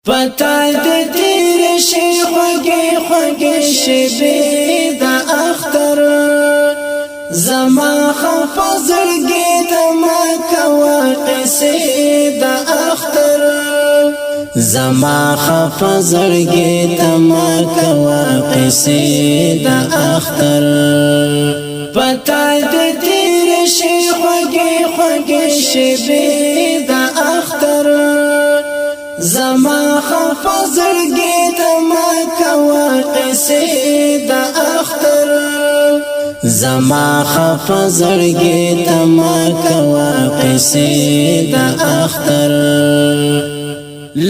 پتا دې تیر شي خوږې خوږې شېبې د اختر زما خفه زړګي د ما کوه قصې د اختر زما خفه زړګي د ما کوه قصې د اختر پتا دې تیر شي خوږې خوږې شېبې د اختر زما خفه زړګي د ما کوه قصې د اختر زما خفه زړګي د ما کوه قصې د اختر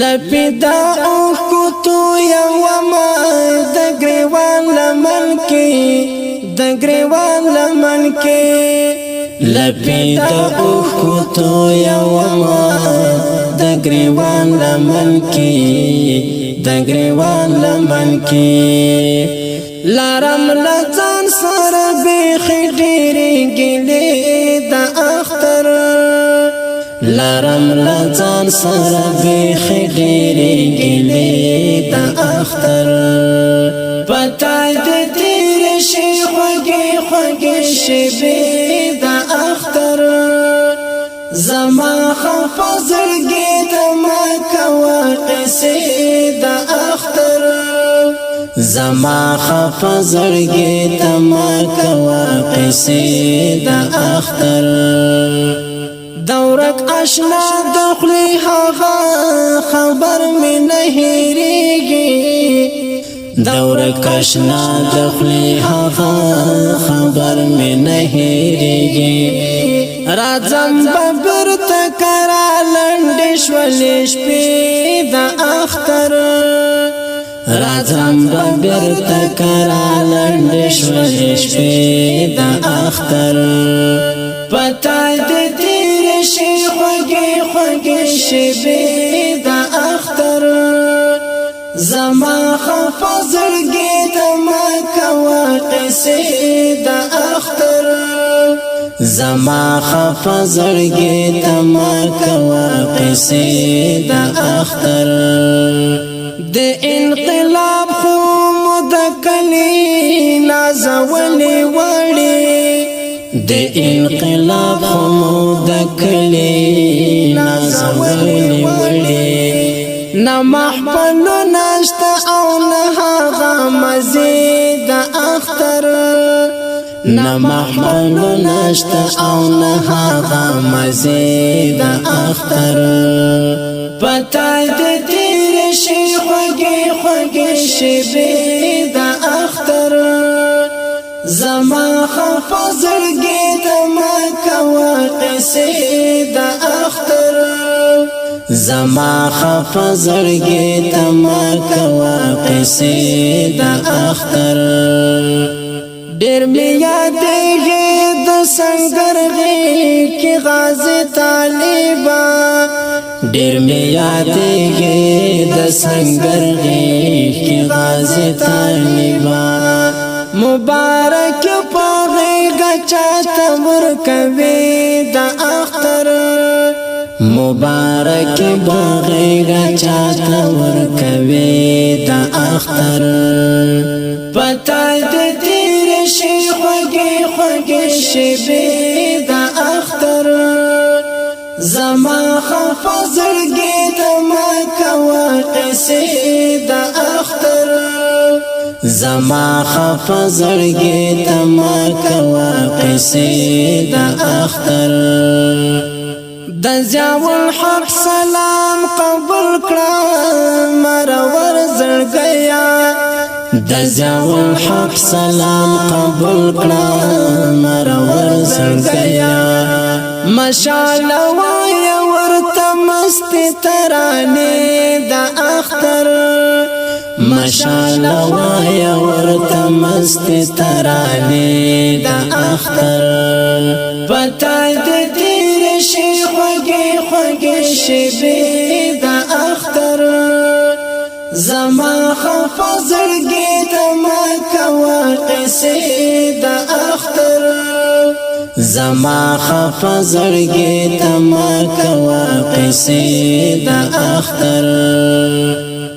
لپدا او کوتو یو ما د ګریوان لمن کې د ګریوان لمن کې لپدا او کوتو یو ما د ګریوان لمن کې د ګریوان لمن کې لارم لځان سره بیخ ډېرې ګلې د اختر لارم لځان سره بیخ ډېرې ګلې د اختر پتا دې تیر شي خوږې خوږې شېبې د اختر زما خفه زړګي د ما کوه قصې د اختر زما خفه زړګي د ما کوه قصې د اختر دورک آشنا د خولې هغه خبر مې نه هېرېږي دورک آشنا د خولې هغه خبر مې نه هېرېږي راځم به بیرته کرا لنډې شولې شپې د اختر راځم به بیرته کرا لنډې شولې شپې د اختر پتا دې تیر شي خوږې خوږې شېبې د اختر زما خفه زړګي د ما کوه قصې د اختر زما خفه زړګي د ما کوه قصې د اختر د انقلاب خو د کلی نازولې وړې د انقلاب خو د کلی نازولې وړې نه محفل نشته او نه هغه مزې د اختر نه محفل نشته او نه هغه مزې د اختر پتا دې تیر شي خوږې خوږې شېبې د اختر زما خفه زړګي د ما کوه قصې د اختر زما خفه زړګي د ما کوه قصې د اختر ډېر مې یادېږي د سنګر کې غازي طالبا ډېر مې یادېږي د سنګر کې غازي طالبا مبارک په غېږه چاته ورکوي د اختر مبارک په غېږه چاته ورکوي د اختر پتا دې تیر شي خوږې خوږې شېبې د اختر زما خفه زړګي د ما کوه قصې د اختر زما خفه زړګي د ما کوه قصې د اختر د ضیاء الحق سلام قبول کړه مرور زړګیا د ضیاء الحق سلام قبول کړه مرور زړګیا مشاله وای ورته مست ترانه د اختر مشاله وای ورته مست ترانه د اختر پتا دې تیر شي خوږې خوږې شېبې د اختر زما خفه زړګي د ما کوه قصې د اختر زما خفه زړګي د ما کوه قصې د اختر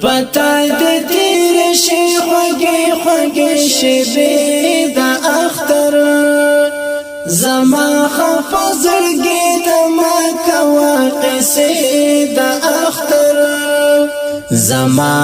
پتا د تیر شي خوږې خوږې شیبې د اختر زما خفه زړګي ته ما کوه قصې د اختر زما